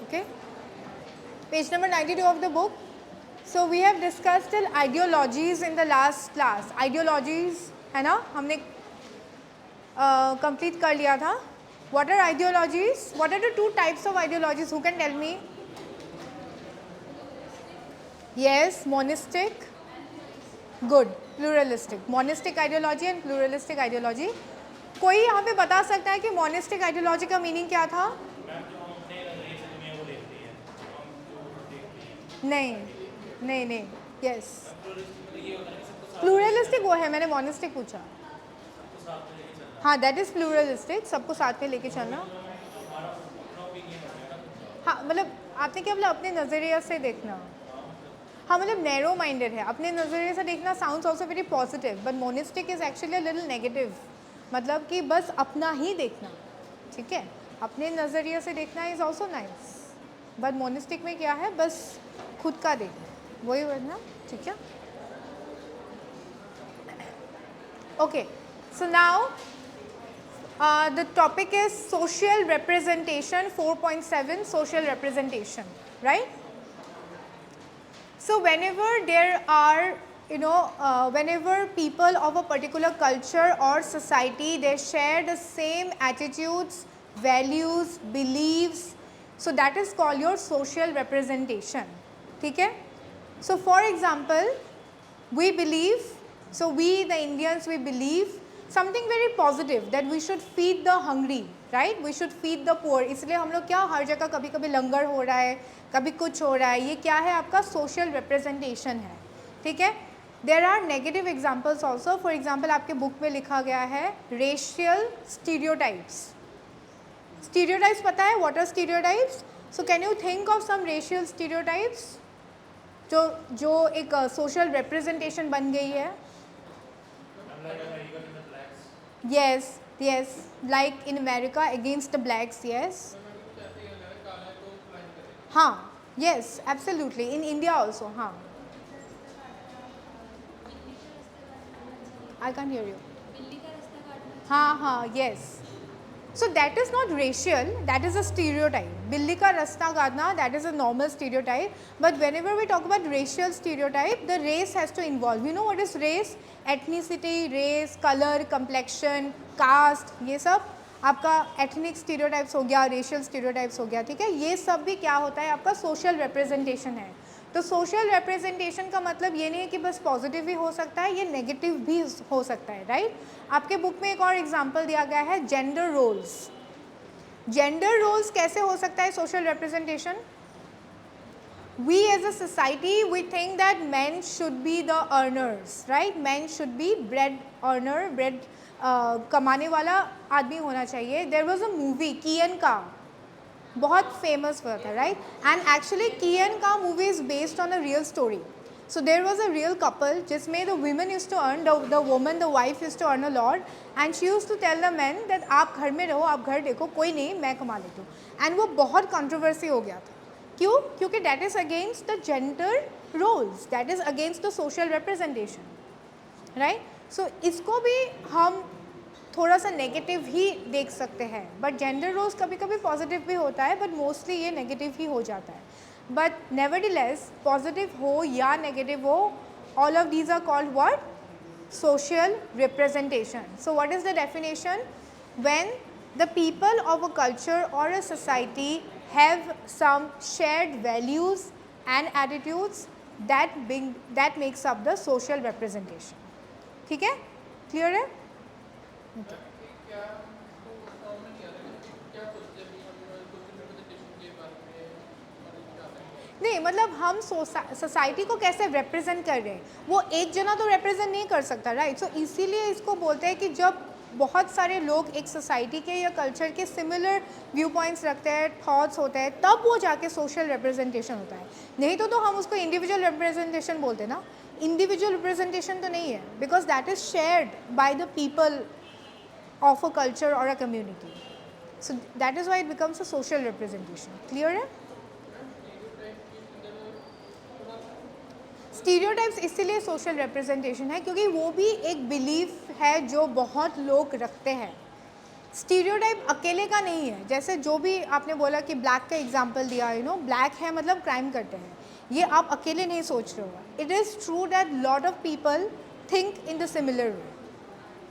Okay, page number 92 of the book. So we have discussed till ideologies in the last class. Ideologies है ना, हमने complete कर लिया था. What are ideologies? What are the two types of ideologies? Who can tell me? Yes, monistic. Good. Pluralistic. Monistic ideology and pluralistic ideology. कोई यहाँ पे बता सकता है कि monistic ideology का meaning क्या था? नहीं नहीं नहीं. Yes. Pluralistic वो है, मैंने monistic पूछा. हाँ, that is pluralistic. सबको साथ में लेके चलना. हाँ, मतलब आपने क्या बोला, अपने नज़रिए से देखना. हाँ, मतलब नैरो माइंडेड है, अपने नज़रिए से देखना. Sounds also very positive, but monistic is actually a little negative. मतलब कि बस अपना ही देखना. ठीक है, अपने नज़रिए से देखना is also nice, but monistic में क्या है, बस खुद का देखना, वही ना. ठीक है, okay. So now the topic is social representation 4.7, social representation, right? So whenever there are, whenever people of a particular culture or society, they share the same attitudes, values, beliefs, so that is called your social representation. ठीक है? So for example, we believe, so we the Indians, we believe something very positive, that we should feed the hungry, right? We should feed the poor. इसलिए हम लोग क्या, हर जगह कभी कभी लंगर हो रहा है, कभी कुछ हो रहा है. ये क्या है, आपका social representation है. ठीक है. There are negative examples also. For example, आपके बुक में लिखा गया है racial stereotypes. Stereotypes पता है, what are stereotypes? So can you think of some racial stereotypes जो एक social representation बन गई है? Yes, yes, like in America against the blacks, yes. हाँ, yes, absolutely. In India also, हाँ. I can't hear you. हाँ हाँ, yes. So that is not racial, that is a stereotype. बिल्ली का रास्ता काटना, that is a normal stereotype. But whenever we talk about racial stereotype, the race has to involve. You know what is race? Ethnicity, race, color, complexion, caste, ये सब आपका ethnic stereotypes हो गया, racial stereotypes हो गया. ठीक है, ये सब भी क्या होता है, आपका social representation है. तो सोशल रिप्रेजेंटेशन का मतलब ये नहीं है कि बस पॉजिटिव भी हो सकता है, ये नेगेटिव भी हो सकता है, राइट? आपके बुक में एक और एग्जांपल दिया गया है, जेंडर रोल्स. जेंडर रोल्स कैसे हो सकता है social representation? We as a society we think that man should be the earners, right? Man should be bread earner, bread कमाने वाला आदमी होना चाहिए. देयर वाज अ मूवी कियन का, बहुत फेमस हुआ था, right? And actually Ki and Ka movie is based on a real story. So there was a real couple जिसमें the women use to earn, the woman, the wife use to earn a lot, and she use to tell the man that आप घर में रहो, आप घर देखो, कोई नहीं, मैं कमा लेती हूँ. एंड वो बहुत कंट्रोवर्सी हो गया था. क्यों? क्योंकि that is against the gender roles, that is against the social representation, right? So इसको भी हम थोड़ा सा नेगेटिव ही देख सकते हैं. बट जेंडर रोल्स कभी कभी पॉजिटिव भी होता है, बट मोस्टली ये नेगेटिव ही हो जाता है. बट नेवरदीलेस, पॉजिटिव हो या नेगेटिव हो, all of these are called what? Social representation. So what is the definition? When the people of a culture और a society have some shared values and attitudes, that makes up the social representation. ठीक है, clear है? नहीं, मतलब हम society को कैसे represent कर रहे हैं, वो एक जना तो रिप्रेजेंट नहीं कर सकता, राइट? सो इसीलिए इसको बोलते हैं कि जब बहुत सारे लोग एक सोसाइटी के या कल्चर के सिमिलर व्यू पॉइंट्स रखते हैं, थॉट्स होते हैं, तब वो जाके सोशल रिप्रेजेंटेशन होता है. नहीं तो हम उसको इंडिविजुअल रिप्रेजेंटेशन बोलते हैं ना. इंडिविजुअल रिप्रेजेंटेशन तो नहीं है, because that is shared by the people of a culture or a community. So that is why it becomes a social representation. Clear है? Stereotypes इसलिए social representation है क्योंकि वो भी एक belief है जो बहुत लोग रखते हैं. स्टीरियोटाइप अकेले का नहीं है, जैसे जो भी आपने बोला कि ब्लैक का एग्जांपल दिया, यू नो ब्लैक है मतलब क्राइम करते हैं, ये आप अकेले नहीं सोच रहे हो. It is true that lot of people think in the similar way.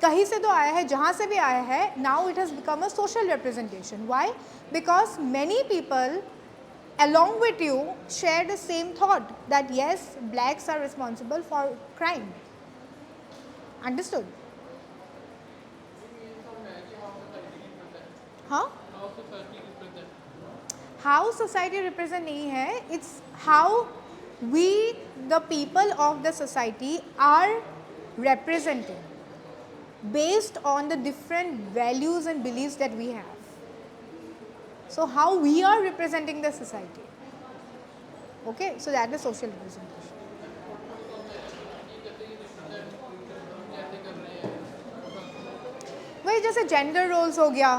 कहीं से तो आया है, जहाँ से भी आया है, now it has become a social representation. Why? Because many people along with you share the same thought that yes, blacks are responsible for crime. Understood? Huh? How society represent नहीं है, it's how we the people of the society are represented based on the different values and beliefs that we have. So how we are representing the society. Okay, so that is social representation. वही जैसे gender roles हो गया,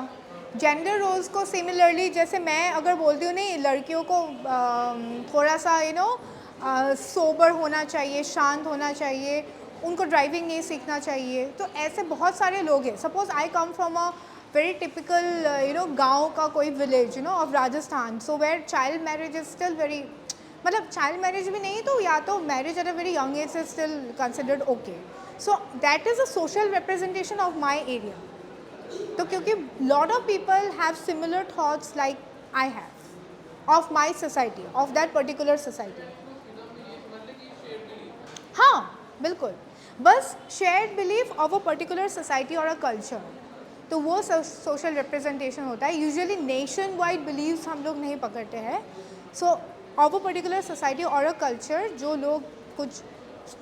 gender roles को similarly जैसे मैं अगर बोलती हूँ नहीं लड़कियों को थोड़ा सा यू नो सोबर होना चाहिए, शांत होना चाहिए, उनको ड्राइविंग नहीं सीखना चाहिए, तो ऐसे बहुत सारे लोग हैं. Suppose I come from a very typical you know गाँव का कोई village you know of Rajasthan, so where child marriage is still very, मतलब चाइल्ड मैरिज भी नहीं तो या तो marriage at a very young age is still considered okay. So that is a social representation of my area. तो क्योंकि lot of people have similar thoughts like I have of my society, of that particular society. हाँ बिल्कुल, बस shared belief of a particular society और a culture, तो वो social representation होता है. यूजुअली नेशन वाइड बिलीव्स हम लोग नहीं पकड़ते हैं. सो ऑफ अ पर्टिकुलर सोसाइटी और अ कल्चर, जो लोग कुछ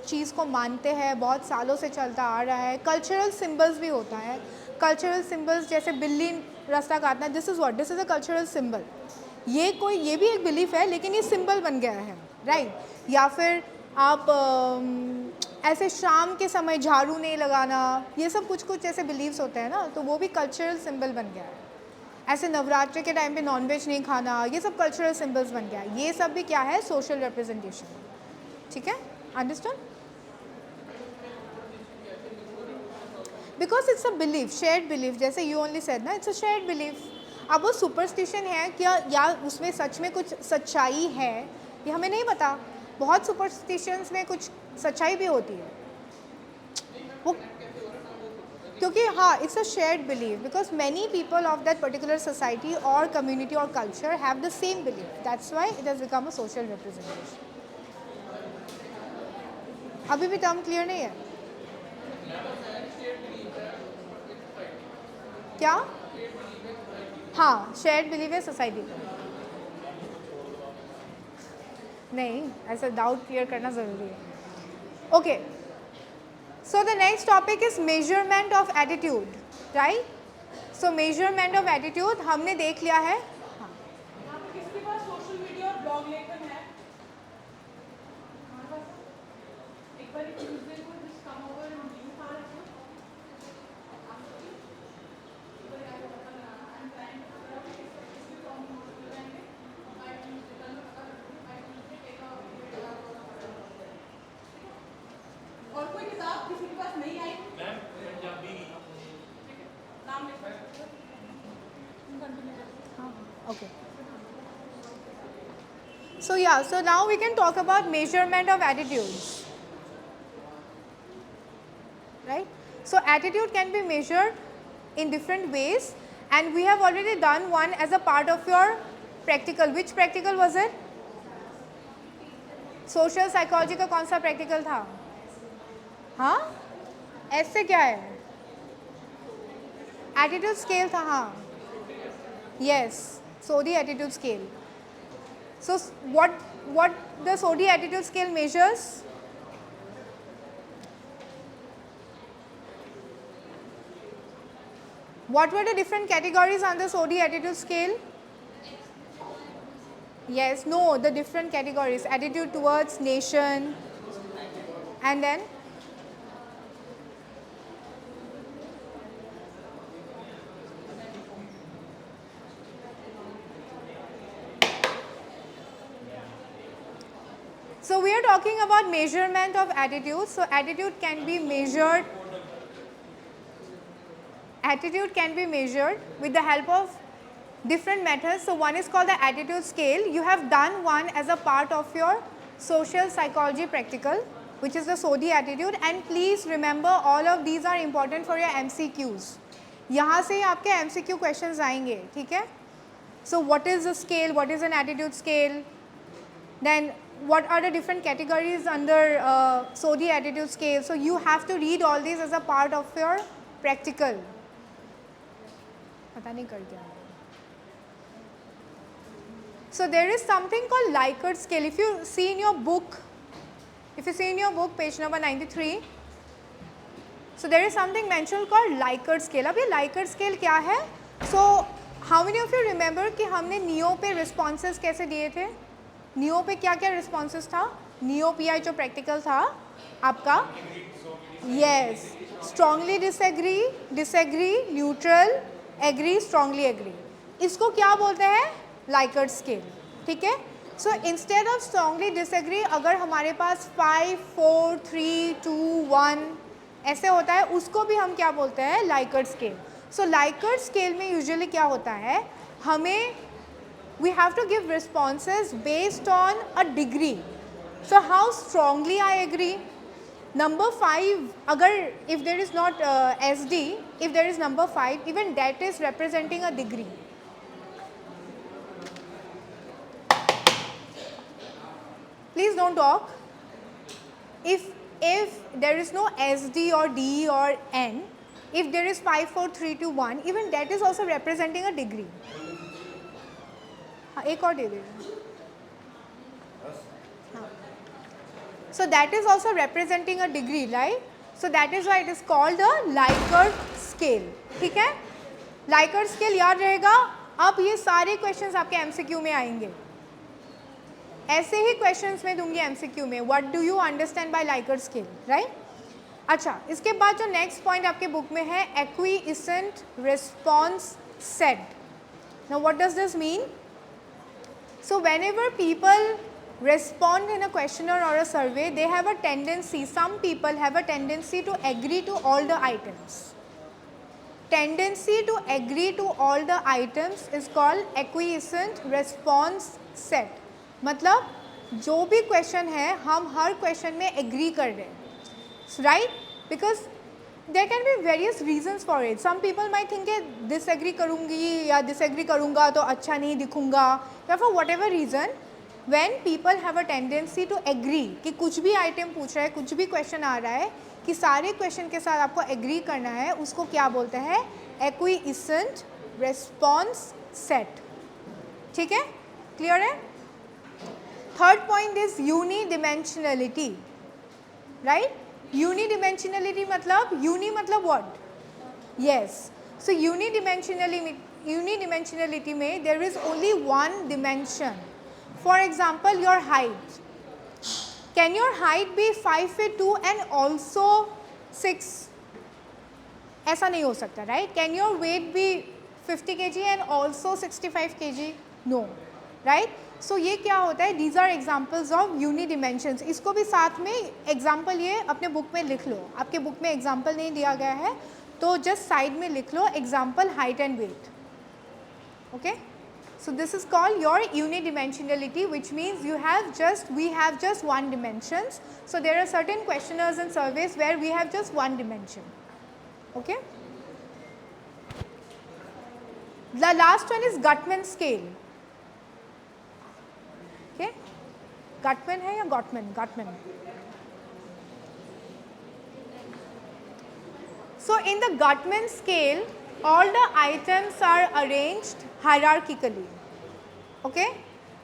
चीज़ को मानते हैं, बहुत सालों से चलता आ रहा है. कल्चरल सिम्बल्स भी होता है. कल्चरल सिम्बल्स जैसे बिल्ली रास्ता काटना, this is what, this is a cultural symbol. ये भी एक बिलीफ है लेकिन ये सिंबल बन गया है, राइट. या फिर आप ऐसे शाम के समय झाड़ू नहीं लगाना, ये सब कुछ कुछ ऐसे बिलीव्स होते हैं ना, तो वो भी कल्चरल सिंबल बन गया है. ऐसे नवरात्रि के टाइम पे नॉनवेज नहीं खाना, ये सब कल्चरल सिंबल्स बन गया है. ये सब भी क्या है, सोशल रिप्रेजेंटेशन. ठीक है, understand? Because it's a belief, shared belief, जैसे यू ओनली सेड ना, इट्स अ शेयर्ड बिलीफ. अब वो सुपरस्टिशन है क्या, या उसमें सच में कुछ सच्चाई है, ये हमें नहीं पता. बहुत सुपरस्टिशंस में कुछ सच्चाई भी होती है वो, क्योंकि हाँ it's a shared belief, because many people of that particular society और कम्युनिटी और culture have the same belief. That's why it has become a social representation. अभी भी टर्म क्लियर नहीं है क्या? हाँ, शेयर्ड बिलीव है सोसाइटी का. नहीं, ऐसा डाउट क्लियर करना ज़रूरी है. Okay, so the next topic is measurement of attitude, right. So measurement of attitude हमने देख लिया है. किसके पास सोशल मीडिया और ब्लॉग लेखन है? एक बार ट्यूसडे को just come over and you are और कोई किताब किसी के पास नहीं आई? मैम पंजाबी नाम लिखो. Okay. So yeah, so now we can talk about measurement of attitudes, right? So attitude can be measured in different ways, and we have already done one as a part of your practical. Which practical was it? Social psychology का कौन सा practical था? हाँ? ऐसे क्या है? Attitude scale था, हाँ. Yes, Sodhi attitude scale. So what the Sodhi attitude scale measures? What were the different categories on the Sodhi attitude scale? Yes, no, the different categories. Attitude towards nation, and then so we are talking about measurement of attitude. So attitude can be measured. attitude can be measured with the help of different methods. So one is called the attitude scale. You have done one as a part of your social psychology practical, which is the SODI attitude, and please remember all of these are important for your MCQs. यहाँ से ही आपके MCQ questions आएंगे, ठीक है? So what is a scale? What is an attitude scale? Then what are the different categories under SODI attitude scale? So you have to read all these as a part of your practical. पता नहीं कर क्या. So there is something called Likert scale. If you see in your book, page number 93, so there is something mentioned called Likert scale. अब ये Likert scale क्या है? So how many of you remember कि हमने NEO पे responses कैसे दिए थे? NEO पे क्या क्या responses था? NEO PI जो practical था आपका? Yes, strongly disagree, neutral, agree, strongly agree. इसको क्या बोलते हैं? Likert scale, ठीक है? So instead of strongly disagree, अगर हमारे पास 5, 4, 3, 2, 1 ऐसे होता है, उसको भी हम क्या बोलते हैं? Likert scale. So Likert scale में usually क्या होता है? हमें we have to give responses based on a degree. So how strongly I agree? Number 5, अगर if there is not SD, if there is number 5, even that is representing a degree. Please don't talk. If there is no SD or D or N, if there is 5, 4, 3, 2, 1, even that is also representing a degree. हाँ, एक और दे दीजिए. So that is also representing a degree, right? So that is why it is called the Likert scale. ठीक है? Likert scale याद रहेगा. अब ये सारे questions आपके MCQ में आएंगे. ऐसे ही questions में दूंगी MCQ में. What do you understand by Likert scale, right? अच्छा, इसके बाद जो next point आपके book में है acquiescent response set. Now what does this mean? So whenever people respond in a questionnaire or a survey, they have a tendency, some people have a tendency to agree to all the items. Tendency to agree to all the items is called acquiescent response set. मतलब जो भी question है, हम हर question में agree कर रहे हैं, right? Because there can be various reasons for it. Some people might think कि disagree करूँगी या disagree करूँगा तो अच्छा नहीं दिखूँगा, या for whatever reason, when people have a tendency to agree कि कुछ भी item पूछ रहा है, कुछ भी question आ रहा है, कि सारे question के साथ आपको agree करना है, उसको क्या बोलते हैं? Acquiescent response set. ठीक है? Clear है? Third point is unidimensionality, right? Unidimensionality मतलब uni मतलब what? Yes. So unidimensionality में there is only one dimension. For example, your height. Can your height be 5 feet 2 and also 6? ऐसा नहीं हो सकता, right? Can your weight be 50 kg and also 65 kg? No, right? So ये क्या होता है? These are examples of unidimensions. इसको भी साथ में example ये अपने book में लिख लो. आपके book में example नहीं दिया गया है, तो just side में लिख लो example height and weight. Okay? So this is called your unidimensionality, which means we have just one dimensions. So there are certain questionnaires and surveys where we have just one dimension. Okay? The last one is Guttman scale. Okay? Guttman है या Gottman? Guttman. So in the Guttman scale, all the items are arranged hierarchically. Okay?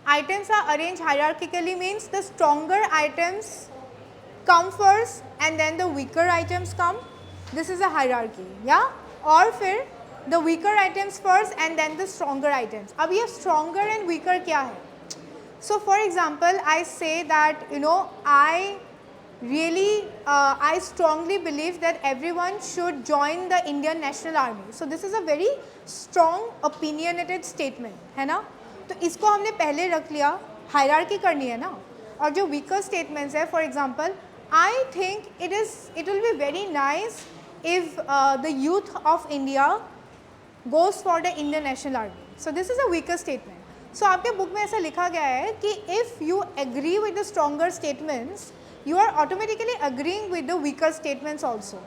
Items are arranged hierarchically means the stronger items come first and then the weaker items come. This is a hierarchy, yeah? और फिर the weaker items first and then the stronger items. अब ये stronger and weaker क्या है? So for example, I say that, you know, I strongly believe that everyone should join the Indian National Army. So this is a very strong opinionated statement, है ना? तो इसको हमने पहले रख लिया, hierarchy करनी है ना? और जो weaker statements है, for example, I think it will be very nice if the youth of India goes for the Indian National Army. So this is a weaker statement. So आपके बुक में ऐसा लिखा गया है कि if you agree with the stronger statements, you are automatically agreeing with the weaker statements also,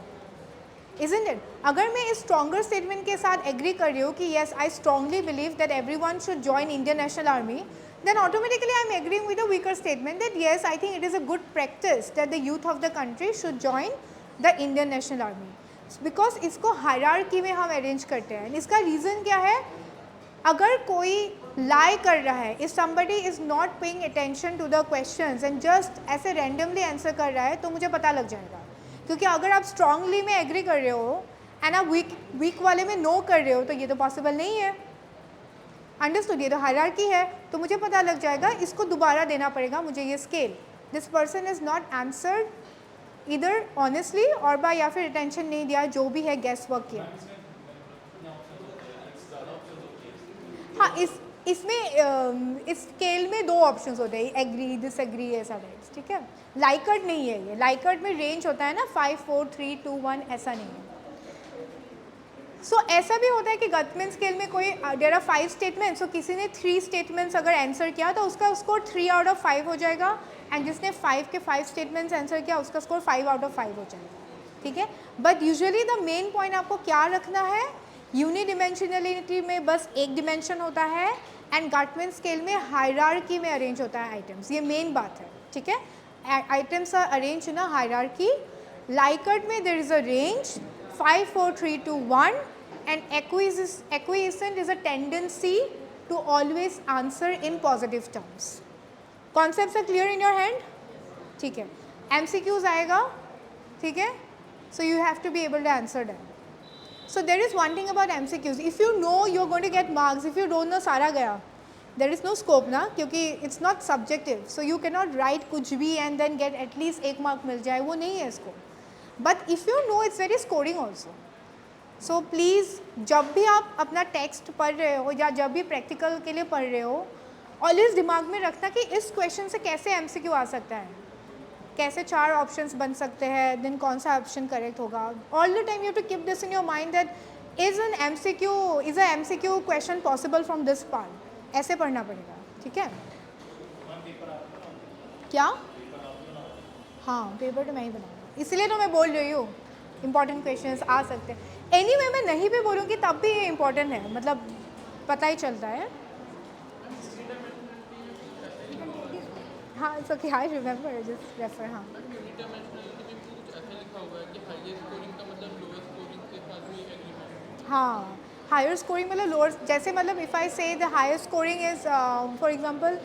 isn't it? अगर मैं इस stronger statement के साथ agree कर रही हूँ कि yes, I strongly believe that everyone should join Indian National Army, then automatically I am agreeing with the weaker statement that yes, I think it is a good practice that the youth of the country should join the Indian National Army. Because इसको hierarchy में हम arrange करते हैं. इसका reason क्या है? अगर कोई lie कर रहा है, if somebody is not paying attention to the questions and just ऐसे randomly answer कर रहा है, तो मुझे पता लग जाएगा. क्योंकि अगर आप strongly में agree कर रहे हो and आप weak वाले में no कर रहे हो, तो ये तो possible नहीं है. Understood? ये तो hierarchy है, तो मुझे पता लग जाएगा, इसको दोबारा देना पड़ेगा मुझे ये scale. This person is not answered either honestly और by या फिर attention नहीं दिया, जो भी है guess work किया. हाँ, इसमें इस स्केल में 2 ऑप्शंस होते हैं, एग्री, डिसएग्री, ऐसा टाइप्स, ठीक है. लाइकर्ट नहीं है ये. लाइकर्ट में रेंज होता है ना 5, 4, 3, 2, 1, ऐसा नहीं है. सो ऐसा भी होता है कि गटमैन स्केल में कोई देयर आर 5 स्टेटमेंट्स, सो किसी ने 3 स्टेटमेंट्स अगर आंसर किया तो उसका स्कोर 3 आउट ऑफ 5 हो जाएगा, एंड जिसने 5 के 5 स्टेटमेंट्स आंसर किया उसका स्कोर 5 आउट ऑफ 5 हो जाएगा, ठीक है. But usually the main point आपको क्या रखना है, यूनिडिमेंशनलिटी में बस एक डिमेंशन होता है एंड गटमैन स्केल में हायरार्की में अरेंज होता है आइटम्स. ये मेन बात है, ठीक है. Items are arrange in a hierarchy. Likert में there is a range 5, 4, 3, 2, 1 and acquiescent is a tendency to always answer in positive terms. Concepts are clear in your hand? ठीक है. MCQs आएगा, ठीक है. So you have to be able to answer them. So there is one thing about MCQs. If you know you're going to get marks, if you don't know सारा गया, there is no scope ना, क्योंकि it's not subjective. So you cannot write कुछ भी and then get at least 1 mark मिल जाए, वो नहीं है इसको. But if you know, it's very scoring also. So please, जब भी आप अपना टेक्स्ट पढ़ रहे हो या जब भी प्रैक्टिकल के लिए पढ़ रहे हो, ऑलवेज दिमाग में रखना कि इस क्वेश्चन से कैसे MCQ आ सकता है, कैसे 4 ऑप्शंस बन सकते हैं, देन कौन सा ऑप्शन करेक्ट होगा. All the time you have to keep this in your mind that is a MCQ question possible from this part. ऐसे पढ़ना पड़ेगा, ठीक है. क्या? हाँ, पेपर तो मैं ही बनाऊँगा, इसलिए तो मैं बोल रही हूँ इंपॉर्टेंट क्वेश्चंस आ सकते हैं. एनीवे मैं नहीं भी बोलूँगी तब भी ये इम्पॉर्टेंट है, मतलब पता ही चलता है. हाँ, it's okay, I remember, just refer. हाँ, हाँ, हायर स्कोरिंग मतलब लोअर, जैसे मतलब if I say the higher scoring is for example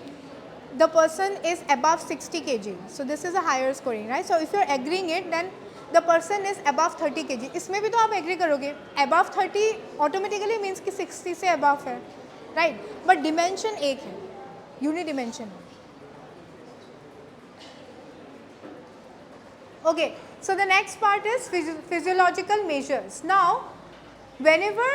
the person is above 60 kg, so this is a higher scoring, right? So if you're agreeing it, then the person is above 30 kg. इसमें भी तो आप agree करोगे, above 30 automatically means कि 60 से above है, right? But dimension एक है, unidimension है. Okay, so the next part is physiological measures. Now, whenever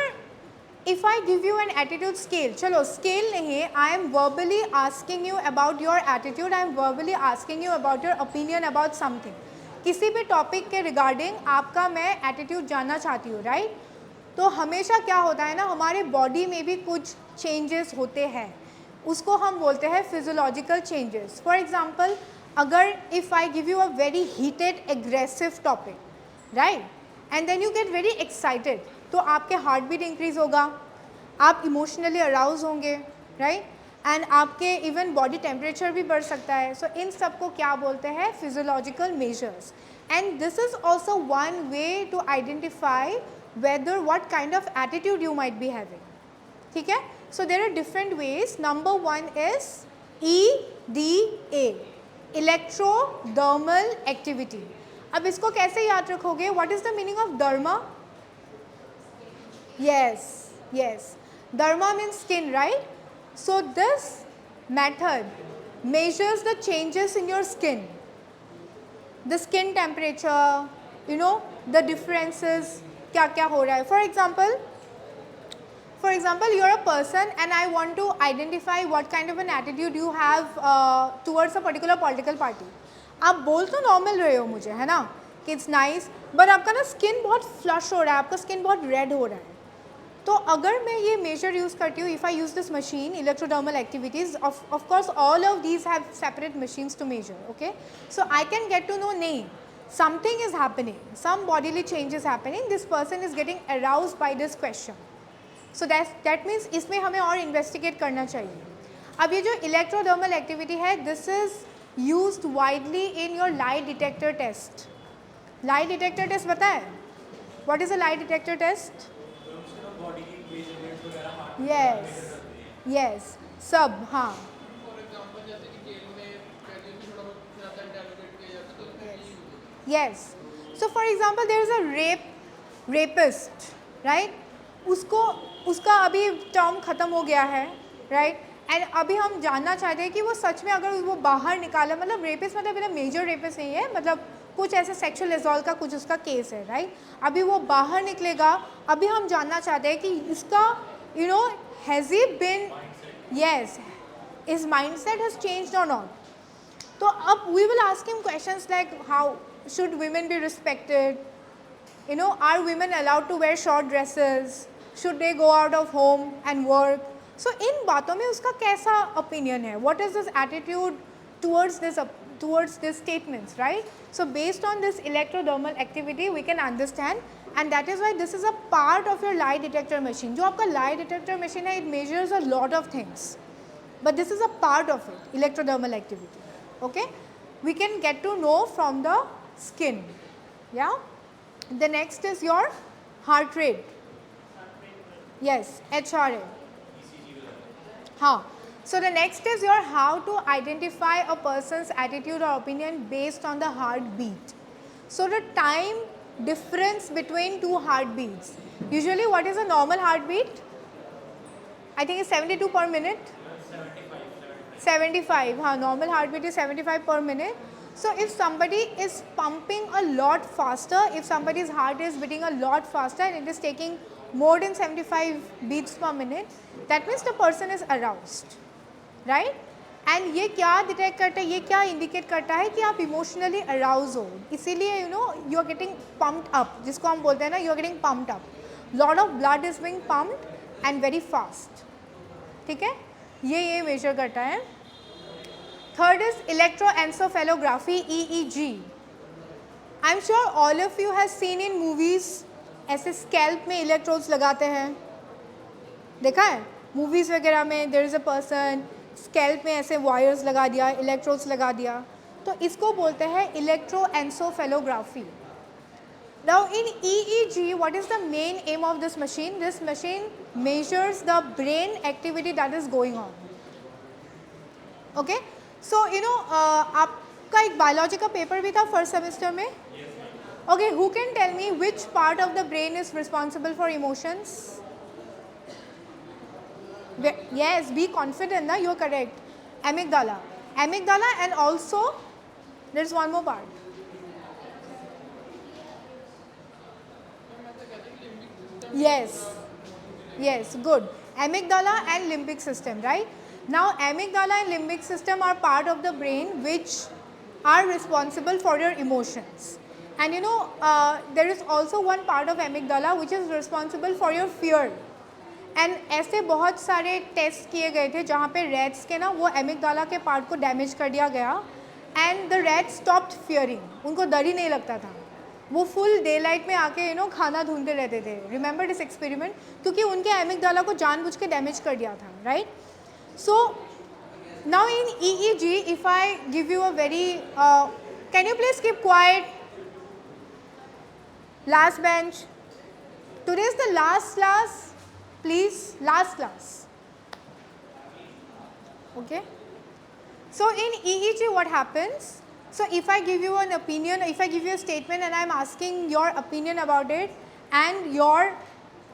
if I give you an attitude scale, चलो scale नहीं है, I am verbally asking you about your attitude, I am verbally asking you about your opinion about something. किसी भी topic के regarding आपका मैं attitude जानना चाहती हूँ, राइट? तो हमेशा क्या होता है ना, हमारे बॉडी में भी कुछ चेंजेस होते हैं, उसको हम बोलते हैं फिजियोलॉजिकल चेंजेस. फॉर एग्जांपल, अगर if I give you a very heated aggressive topic, right, and then you get very excited, तो आपके हार्ट बीट इंक्रीज होगा, आप इमोशनली अराउज होंगे, राइट, एंड आपके इवन बॉडी टेम्परेचर भी बढ़ सकता है. सो इन सब को क्या बोलते हैं, physiological measures. And this is also one way to identify whether what kind of attitude you might be having, ठीक है. So there are different ways. Number 1 इज EDA, इलेक्ट्रोडर्मल एक्टिविटी. अब इसको कैसे याद रखोगे, what is the meaning of derma? Yes, yes. Derma means skin, right? So this method measures the changes in your skin, the skin temperature, you know, the differences, क्या क्या हो रहा है. For example, you are a person and I want to identify what kind of an attitude you have towards a particular political party. आप बोल तो normal रहे हो मुझे, है ना, कि इट्स नाइस, बट आपका ना स्किन बहुत फ्लश हो रहा है, आपका स्किन बहुत रेड हो रहा है, तो अगर मैं ये मेजर यूज़ करती हूँ, if I use this machine electrodermal activities, of course all of these have separate machines to measure, okay, so I can get to know नहीं something is happening, some bodily change is happening, this person is getting aroused by this question, so that means इसमें हमें और investigate करना चाहिए. अब ये जो electrodermal activity है, this is used widely in your lie detector test. Lie detector test पता है? What is a lie detector test? Yes yes, सब, हाँ. Yes. So for example, there is a rapist, right? उसका अभी term ख़त्म हो गया है, right? एंड अभी हम जानना चाहते हैं कि वो सच में अगर वो बाहर निकाला, मतलब रेपिस्ट मतलब मेजर रेपिस्ट नहीं है, मतलब कुछ ऐसे सेक्सुअल एसॉल्ट का कुछ उसका केस है, राइट? अभी वो बाहर निकलेगा, अभी हम जानना चाहते हैं कि इसका has he been, yes, his mindset has changed और नॉट. तो अब we will ask him questions like how should women be respected, are women allowed to wear short dresses, should they go out of home and work. So इन बातों में उसका कैसा opinion है, what is his attitude towards this statements, right? So based on this electrodermal activity we can understand, and that is why this is a part of your lie detector machine. जो आपका lie detector machine है, it measures a lot of things, but this is a part of it, electrodermal activity, okay? We can get to know from the skin, yeah. The next is your heart rate, yes, HRA, हाँ. So the next is your how to identify a person's attitude or opinion based on the heartbeat. So the time difference between two heartbeats, usually what is a normal heartbeat? I think it's 72 per minute. 75, हाँ, normal heartbeat is 75 per minute. So if somebody is pumping a lot faster, if somebody's heart is beating a lot faster and it is taking more than 75 beats per minute, that means the person is aroused, right? And ये क्या detect करता है, ये क्या indicate करता है कि आप इमोशनली अराउज हो, इसीलिए you are getting pumped up, जिसको हम बोलते हैं ना, you are getting pumped up, lot of blood is being pumped and very fast, ठीक है, ये मेजर करता है. Third is electroencephalography, EEG. I'm sure all of you have seen in movies, ऐसे scalp में electrodes लगाते हैं, देखा है movies वगैरह में, there is a person scalp में ऐसे wires लगा दिया, electrodes लगा दिया, तो इसको बोलते हैं electroencephalography. Now in EEG, what is the main aim of this machine? This machine measures the brain activity that is going on. Okay? So आपका एक बायोलॉजी का पेपर भी था फर्स्ट सेमेस्टर में. Okay, who can tell me which part of the brain is responsible for emotions? Yes, be confident, na, you're correct. Amygdala. Amygdala, and also there's one more part. Yes, good. Amygdala and limbic system, right? Now amygdala and limbic system are part of the brain which are responsible for your emotions, and there is also one part of amygdala which is responsible for your fear. And ऐसे बहुत सारे test किए गए थे जहाँ पे rats के ना वो amygdala के पार्ट को डैमेज कर दिया गया, and the rats stopped fearing. उनको डर ही नहीं लगता था, वो फुल डे लाइट में आके खाना ढूंढते रहते थे. रिमेंबर दिस एक्सपेरिमेंट, क्योंकि उनके amygdala को जानबूझ के डैमेज कर दिया था, right? So now in EEG, if I give you a very, can you please keep quiet? Last bench. Today is the last class. Please, last class. Okay. So in EEG, what happens? So if I give you an opinion, if I give you a statement and I am asking your opinion about it, and your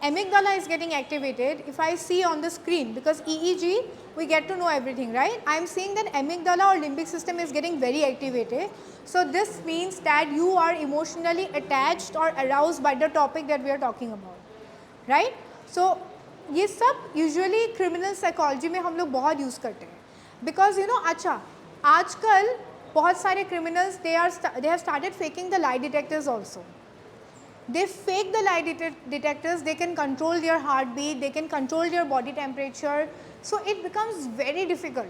amygdala is getting activated, if I see on the screen, because EEG, we get to know everything, right? I am seeing that amygdala or limbic system is getting very activated. So this means that you are emotionally attached or aroused by the topic that we are talking about, right? So ये सब usually criminal psychology में हम लोग बहुत use करते हैं, because अच्छा आजकल बहुत सारे criminals they have started faking the lie detectors also. They fake the lie detectors, they can control their heartbeat, they can control their body temperature, so it becomes very difficult.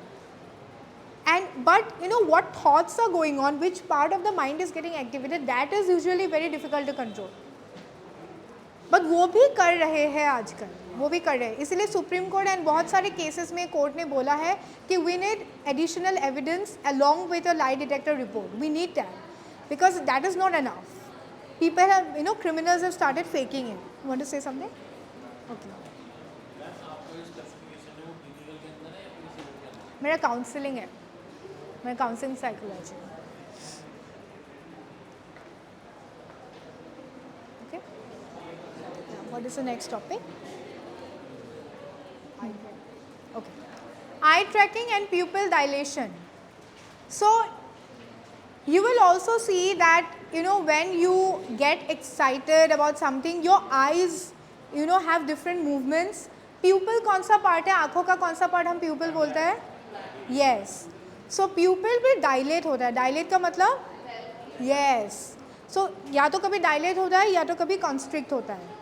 But you know what thoughts are going on, which part of the mind is getting activated, that is usually very difficult to control. But वो भी कर रहे हैं आजकल, वो भी कर रहे हैं. इसलिए सुप्रीम कोर्ट एंड बहुत सारे केसेस में कोर्ट ने बोला है कि we need additional evidence along with a lie detector report. We need that because that is not enough. People have you know criminals have started faking it. Want to say something? Okay. मेरा counselling है, मेरा counselling psychology. What is the next topic? Okay. Eye tracking and pupil dilation. So you will also see that you know when you get excited about something, your eyes you know have different movements. Pupil कौन सा part है? आँखों का कौन सा part हम pupil बोलते हैं? Yes. So pupil भी dilate होता है. Dilate का मतलब? Yes. So या तो कभी dilate होता है या तो कभी constrict होता है.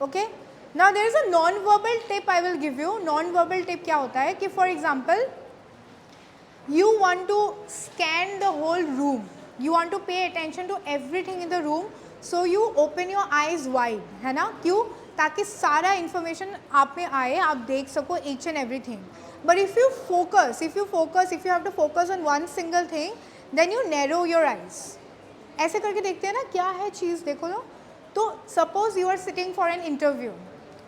Okay. Now there is a non-verbal tip I will give you. Non-verbal tip क्या होता है कि for example, you want to scan the whole room. You want to pay attention to everything in the room. So you open your eyes wide, है ना? क्यों? ताकि सारा information आप में आए, आप देख सको each and everything. But if you have to focus on one single thing, then you narrow your eyes. ऐसे करके देखते हैं ना क्या है चीज़, देखो ना. तो suppose you are sitting for an interview,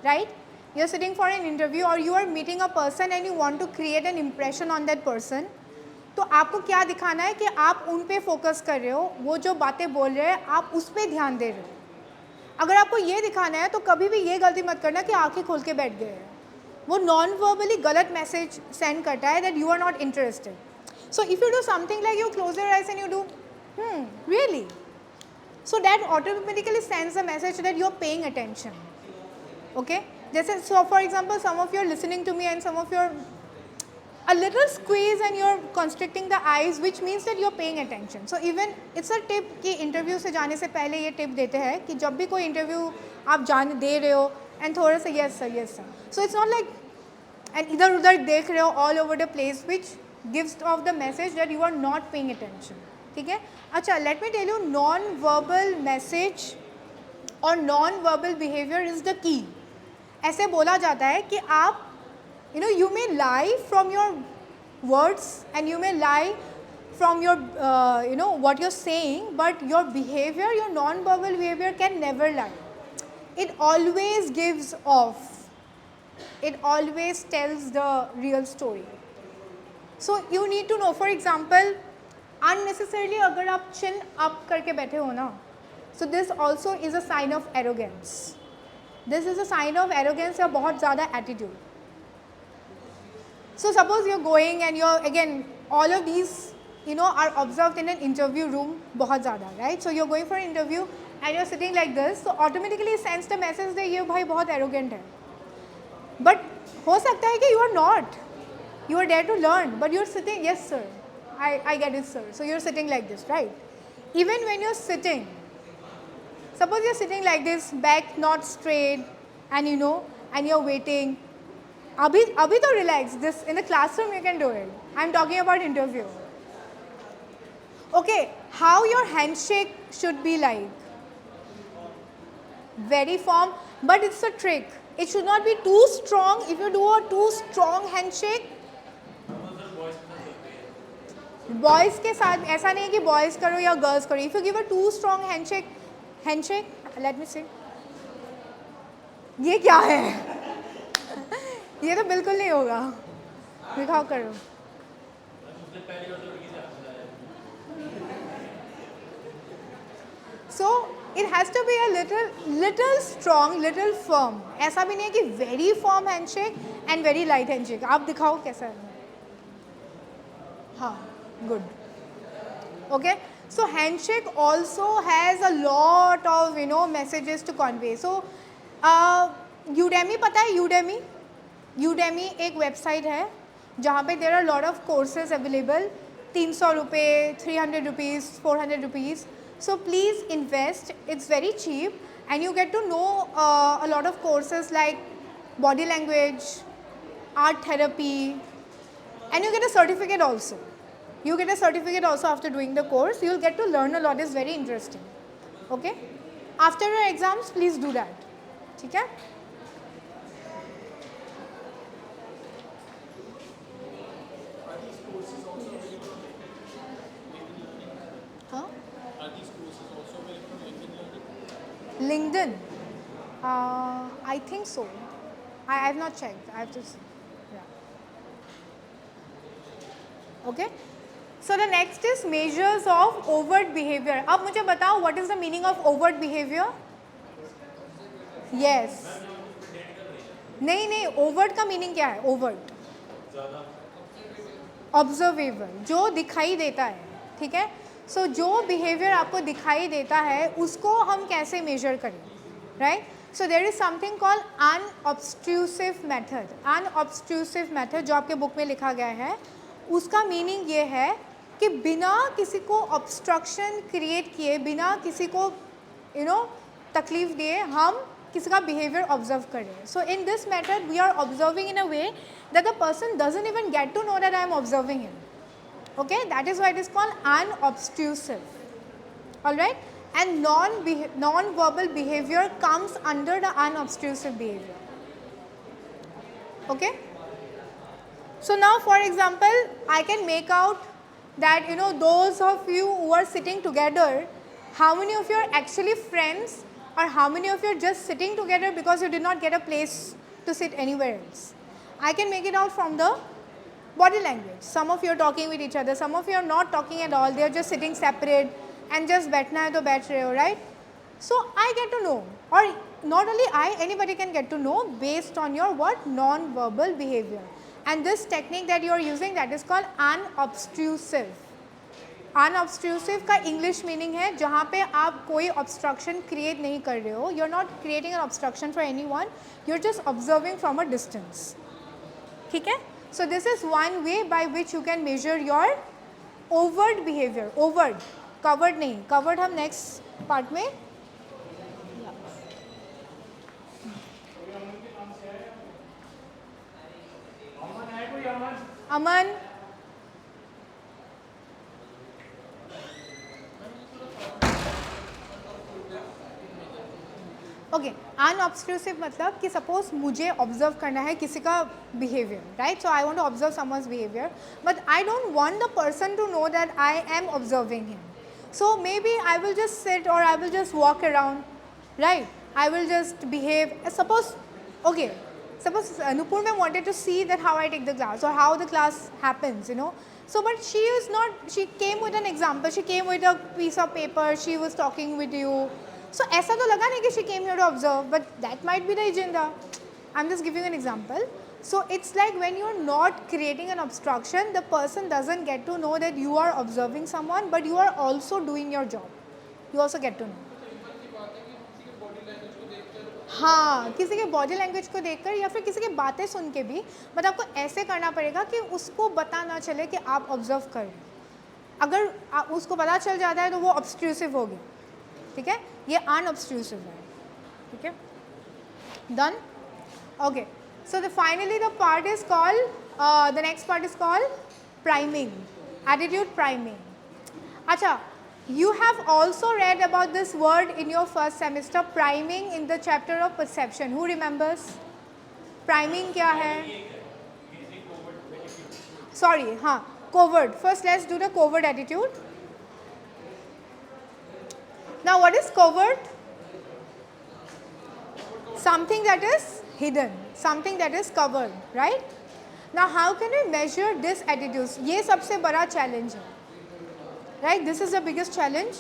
right? You are sitting for an interview or you are meeting a person and you want to create an impression on that person. तो आपको क्या दिखाना है कि आप उन पे फोकस कर रहे हो, वो जो बातें बोल रहे हैं आप उस पे ध्यान दे रहे हो. अगर आपको ये दिखाना है तो कभी भी ये गलती मत करना कि आंखें खोल के बैठ गए. वो नॉन वर्बली गलत मैसेज सेंड करता है that you are not interested. So if you do something like you close your eyes and you do really, so that automatically sends a message that you are paying attention. Okay, जैसे so for example some of you are listening to me and some of you are a little squeeze and you are constricting the eyes, which means that you are paying attention. So even it's a tip कि interview से जाने से पहले ये tip देते हैं कि जब भी कोई interview आप जाने दे रहे हो and थोड़ा सा yes sir. So it's not like and इधर उधर देख रहे हो all over the place, which gives off the message that you are not paying attention. ठीक है. अच्छा, let me tell you non verbal message और non verbal behaviour is the key. ऐसे बोला जाता है कि आप you know you may lie from your words and you may lie from your you know what you're saying, but your behaviour, your non verbal behaviour can never lie. It always gives off, it always tells the real story. So you need to know, for example unnecessarily अगर आप chin up करके बैठे हो ना, so this also is a sign of arrogance. This is a sign of arrogance या बहुत ज़्यादा attitude. So suppose you are going and you are again all of these you know are observe in an interview room बहुत ज़्यादा, right? So you are going for interview and you are sitting like this, तो automatically sends the message दे ये भाई बहुत arrogant है. But हो सकता है कि you are not, you are there to learn, but you're sitting, yes sir, I get it sir. So you're sitting like this, right? Even when you're sitting, suppose you're sitting like this, back not straight, and you know, and you're waiting. Abhi to relax. This in the classroom you can do it. I'm talking about interview. Okay, how your handshake should be like? Very firm, but it's a trick. It should not be too strong. If you do a too strong handshake, boys के साथ ऐसा नहीं है कि boys करो या girls करो. If you give a too strong handshake let me say, ये क्या है? ये तो बिल्कुल नहीं होगा. दिखाओ, करो. So it has to be a little strong, little firm. ऐसा भी नहीं है कि very firm handshake and very light handshake. आप दिखाओ कैसा है. हाँ, good. Okay, so handshake also has a lot of you know messages to convey. So Udemy, पता है Udemy एक वेबसाइट है जहाँ पे there are lot of courses available 300 रुपये, 300 rupees, 400 rupees. So please invest. It's very cheap and you get to know a lot of courses like body language, art therapy, and you get a certificate also. You get a certificate also after doing the course. You'll get to learn a lot. It's very interesting. Okay? After your exams, please do that. ठीक है? Huh? LinkedIn. I think so. I have not checked. I have to see. Yeah. Okay. So the next is measures of overt behavior. अब मुझे बताओ what is the meaning of overt behavior? Yes. नहीं नहीं overt का meaning क्या है? Overt. Observable. जो दिखाई देता है, ठीक है? So जो behavior आपको दिखाई देता है, उसको हम कैसे measure करें, right? So there is something called unobtrusive method. Unobtrusive method जो आपके book में लिखा गया है, उसका meaning ये है कि बिना किसी को obstruction create किए, बिना किसी को तकलीफ दिए, हम किसी का behavior observe कर रहे हैं. So in this method we are observing in a way that the person doesn't even get to know that I am observing him. Okay, that is why it is called unobtrusive. All right, and non-verbal behavior comes under the unobtrusive behavior. Okay. So now, for example, I can make out that those of you who are sitting together, how many of you are actually friends, or how many of you are just sitting together because you did not get a place to sit anywhere else. I can make it out from the body language. Some of you are talking with each other, some of you are not talking at all, they are just sitting separate and just बैठना है तो बैठ रहे हो, right? So I get to know, or not only I, anybody can get to know based on your what? Non-verbal behavior. And this technique that you are using, that is called unobtrusive. Unobtrusive का English meaning है जहाँ पे आप कोई obstruction create नहीं कर रहे हो. You are not creating an obstruction for anyone. You are just observing from a distance. ठीक है? So this is one way by which you can measure your overt behavior. Overt, covered नहीं. Covered हम next part में. अमन. Okay, अनऑब्स्ट्रूसिव मतलब कि suppose मुझे observe करना है किसी का behaviour, right? So I want to observe someone's behaviour, but I don't want the person to know that I am observing him. So maybe I will just sit और I will just walk around, right? I will just behave. Suppose okay, suppose Nupur ma'am wanted to see that how I take the class or how the class happens, So, but she is not, she came with an example, she came with a piece of paper, she was talking with you. So, ऐसा तो लगा नहीं कि she came here to observe, but that might be the agenda. I'm just giving an example. So, it's like when you're not creating an obstruction, the person doesn't get to know that you are observing someone, but you are also doing your job. You also get to know. हाँ, किसी के body language को देखकर या फिर किसी की बातें सुन के भी, बट आपको ऐसे करना पड़ेगा कि उसको पता ना चले कि आप ऑब्जर्व कर रहे हैं. अगर उसको पता चल जाता है तो वो ऑब्स्ट्रूसिव हो गया, ठीक है? ये अनऑब्स्ट्रूसिव है, ठीक है? Done. Okay, so the finally the part is called, the next part is called priming, attitude priming. अच्छा, you have also read about this word in your first semester, priming, in the chapter of perception. Who remembers? Priming क्या है? Sorry, हाँ, covert. First let's do the covert attitude. Now what is covert? Something that is hidden, something that is covered, right? Now how can we measure this attitude? ये सबसे बड़ा challenge है. Right, this is the biggest challenge.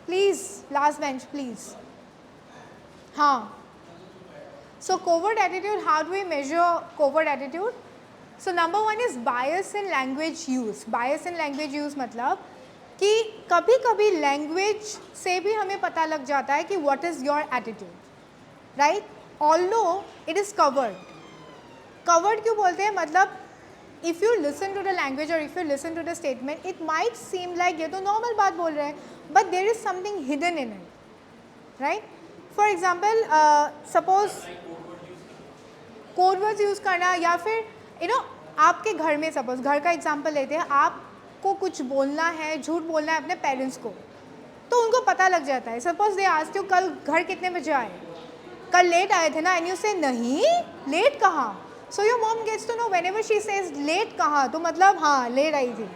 Please, last bench, please. हाँ. So covert attitude, how do we measure covert attitude? So number one is bias in language use. Bias in language use मतलब कि कभी-कभी language से भी हमें पता लग जाता है कि what is your attitude, right? Although it is covered. Covered क्यों बोलते हैं? मतलब if you listen to the language or if you listen to the statement, it might seem like ये तो normal बात बोल रहे हैं, but there is something hidden in it, right? For example, suppose code words use करना, या फिर आपके घर में सपोज घर का एग्जांपल लेते हैं, आपको कुछ बोलना है, झूठ बोलना है अपने पेरेंट्स को, तो उनको पता लग जाता है. सपोज दे आस्क्ड यू कल घर कितने बजे आए, कल लेट आए थे ना, एंड यू से नहीं लेट कहाँ. So your mom gets to know whenever she says late कहाँ, तो मतलब हाँ लेट आई थी.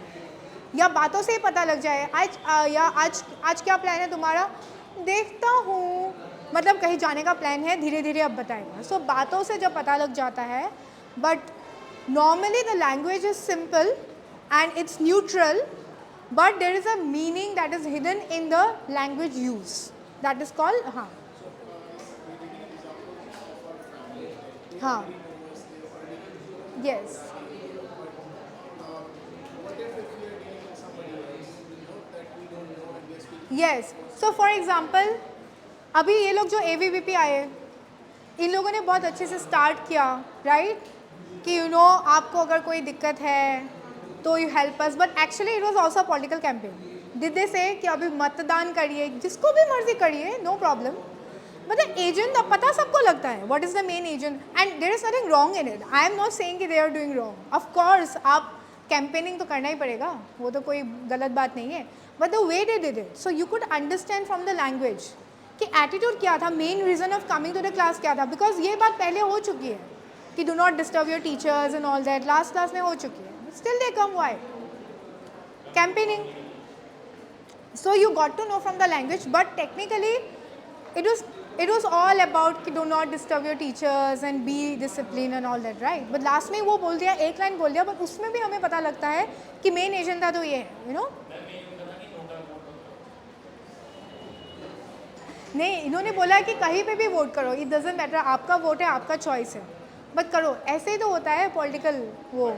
या बातों से ही पता लग जाए आज क्या प्लान है तुम्हारा, देखता हूँ, मतलब कहीं जाने का प्लान है, धीरे धीरे अब बताएगा. सो बातों से जब पता लग जाता है, but normally the language is simple and it's neutral, but there is a meaning that is hidden in the language use, that is called yes. Yes, so for example अभी ये लोग जो AVVP आए, इन लोगों ने बहुत अच्छे से स्टार्ट किया, राइट, कि आपको अगर कोई दिक्कत है तो you help us, but actually it was also political campaign. Did they say कि अभी मतदान करिए, जिसको भी मर्जी करिए, no problem, but the agent पता सबको लगता है what is the main agent, and there is nothing wrong in it. I am not saying कि they are doing wrong. Of course आप कैंपेनिंग तो करना ही पड़ेगा, वो तो कोई गलत बात नहीं है, but the way they did it, so you could understand from the language कि एटीट्यूड क्या था, main reason of coming to the class क्या था. बिकॉज ये बात पहले हो चुकी है कि do not disturb your teachers and all that, last class में हो चुकी है, still they come. Why? Campaigning. So you got to know from the language, but technically it was all about कि do not disturb your teachers and be disciplined and all that, right? But last में वो बोल दिया, एक line बोल दिया, but उसमें भी हमें पता लगता है कि मेन एजेंडा तो ये है, नहीं, इन्होंने बोला कि कहीं पे भी वोट करो, इट डजेंट मैटर, आपका वोट है, आपका चॉइस है, बट करो. ऐसे ही तो होता है पॉलिटिकल. वो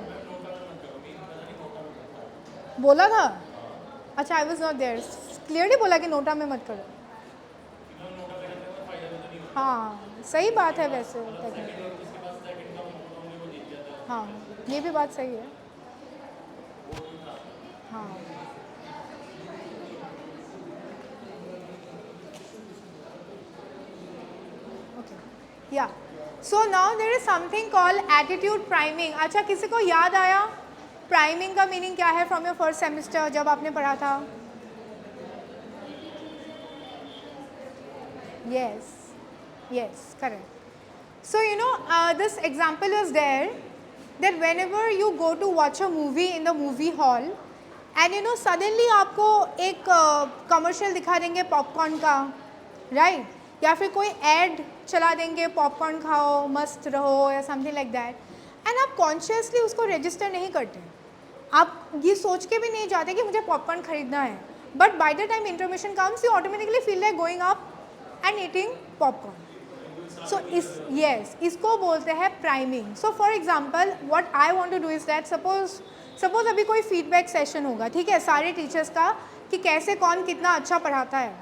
बोला था, अच्छा, I was not there, clearly बोला कि नोटा में मत करो. हाँ सही बात है वैसे, हाँ ये भी बात सही है. हाँ okay, yeah so now there is something called attitude priming. अच्छा, किसी को याद आया प्राइमिंग का मीनिंग क्या है फ्रॉम योर फर्स्ट सेमेस्टर जब आपने पढ़ा था? yes yes correct. So this example was there that whenever you go to watch a movie in the movie hall and suddenly आपको एक कमर्शियल दिखा देंगे पॉपकॉर्न का, राइट, या फिर कोई ऐड चला देंगे पॉपकॉर्न खाओ मस्त रहो या समथिंग लाइक दैट, एंड आप कॉन्शियसली उसको रजिस्टर नहीं करते, आप ये सोच के भी नहीं जाते कि मुझे पॉपकॉर्न खरीदना है, but by the time information comes you automatically feel like going up and eating popcorn. So इसको बोलते हैं priming. So for example what I want to do is that, suppose अभी कोई फीडबैक सेशन होगा, ठीक है, सारे टीचर्स का कि कैसे कौन कितना अच्छा पढ़ाता है,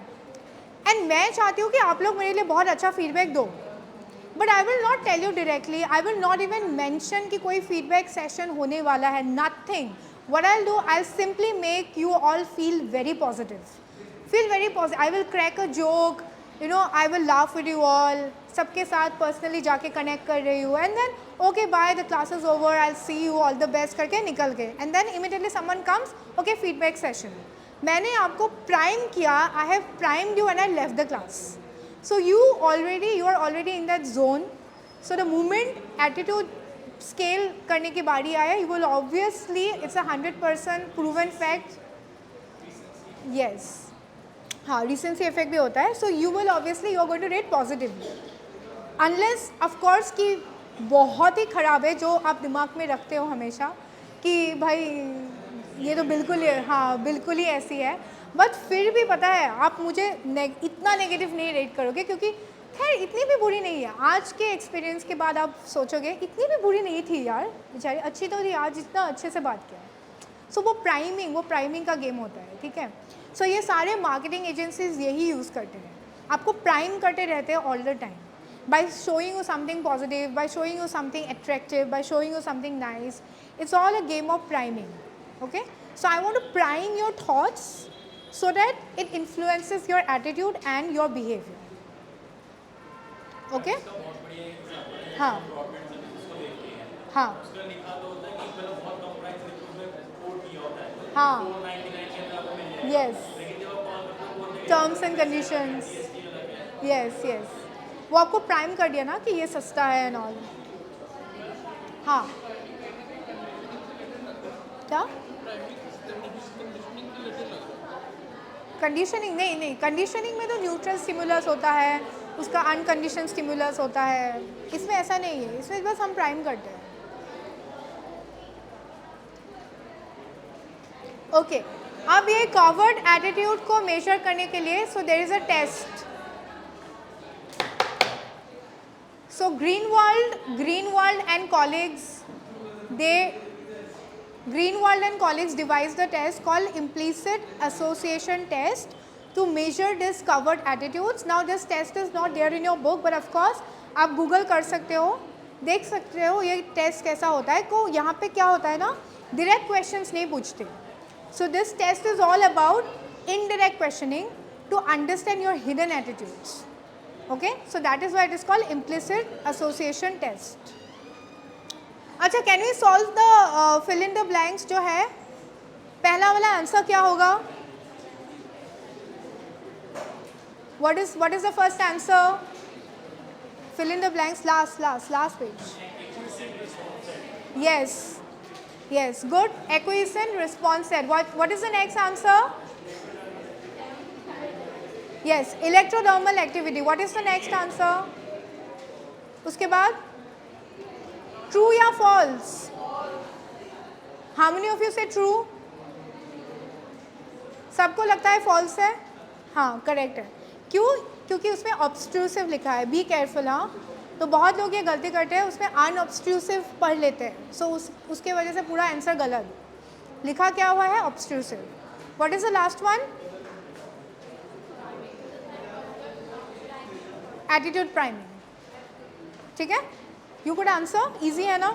एंड मैं चाहती हूँ कि आप लोग मेरे लिए बहुत अच्छा फीडबैक दो, but I will not tell you directly, I will not even mention कि कोई फीडबैक सेशन होने वाला है, nothing. What I will do, I simply make you all feel very positive. I will crack a joke, I will laugh with you all, सबके साथ personally जाके connect कर रही हूँ, and then okay bye, the class is over, I see you, all the best करके निकल गए, and then immediately someone comes, okay feedback session. मैंने आपको प्राइम किया, I have primed you and I left the class. So you are already in that zone. So the moment attitude scale करने की बारी आया, you will obviously, it's a 100% proven fact. Yes, हाँ recency effect भी होता है. So you will obviously, you are going to rate positively. Unless of course कि बहुत ही ख़राब है, जो आप दिमाग में रखते हो हमेशा कि भाई ये तो बिल्कुल ही, हाँ बिल्कुल ही ऐसी है, बट फिर भी पता है आप मुझे इतना नेगेटिव नहीं रेट करोगे, क्योंकि खैर इतनी भी बुरी नहीं है. आज के एक्सपीरियंस के बाद आप सोचोगे इतनी भी बुरी नहीं थी यार, बेचारी अच्छी तो थी, आज इतना अच्छे से बात किया. सो वो प्राइमिंग का गेम होता है, ठीक है. सो ये सारे मार्केटिंग एजेंसीज यही यूज़ करते हैं, आपको प्राइम करते रहते हैं all the time. by showing you something positive, by showing you something attractive, by showing you something nice. It's all a game of priming. Okay? So I want to prime your thoughts so that it influences your attitude and your behavior. Okay? हाँ हाँ हाँ yes terms and conditions yes yes वो आपको prime कर दिया ना कि ये सस्ता है एंड ऑल हाँ क्या कंडीशनिंग नहीं कंडीशनिंग में तो न्यूट्रल स्टिमुलस होता है उसका अनकंडीशन स्टिमुलस होता है इसमें ऐसा नहीं है इसमें बस हम प्राइम करते हैं ओके अब ये कवर्ड एटीट्यूड को मेजर करने के लिए so there is a test so Greenwald and colleagues devised a test called implicit association test to measure these covered attitudes. Now this test is not there in your book, but of course आप Google कर सकते हो, देख सकते हो ये test कैसा होता है. को यहाँ पे क्या होता है ना, डायरेक्ट क्वेश्चंस नहीं पूछते. So this test is all about indirect questioning to understand your hidden attitudes. Okay, so that is why it is called implicit association test. अच्छा, can we solve the fill in the blanks जो है, पहला वाला answer क्या होगा? what is the first answer? Fill in the blanks, last page. Yes, good. Acquiescent response set. What is the next answer? Yes, electrodermal activity. What is the next answer? उसके बाद true या false? How many of you say true? सबको लगता है false है? हाँ, correct है. क्यों? क्योंकि उसमें ऑब्स्ट्रूसिव लिखा है. Be careful. हाँ, तो बहुत लोग ये गलती करते हैं, उसमें अनऑब्स्ट्रूसिव पढ़ लेते हैं. सो उसके वजह से पूरा आंसर गलत. लिखा क्या हुआ है? Obtrusive. What is the last one? Attitude priming. ठीक है, यू कुड आंसर. इजी है ना?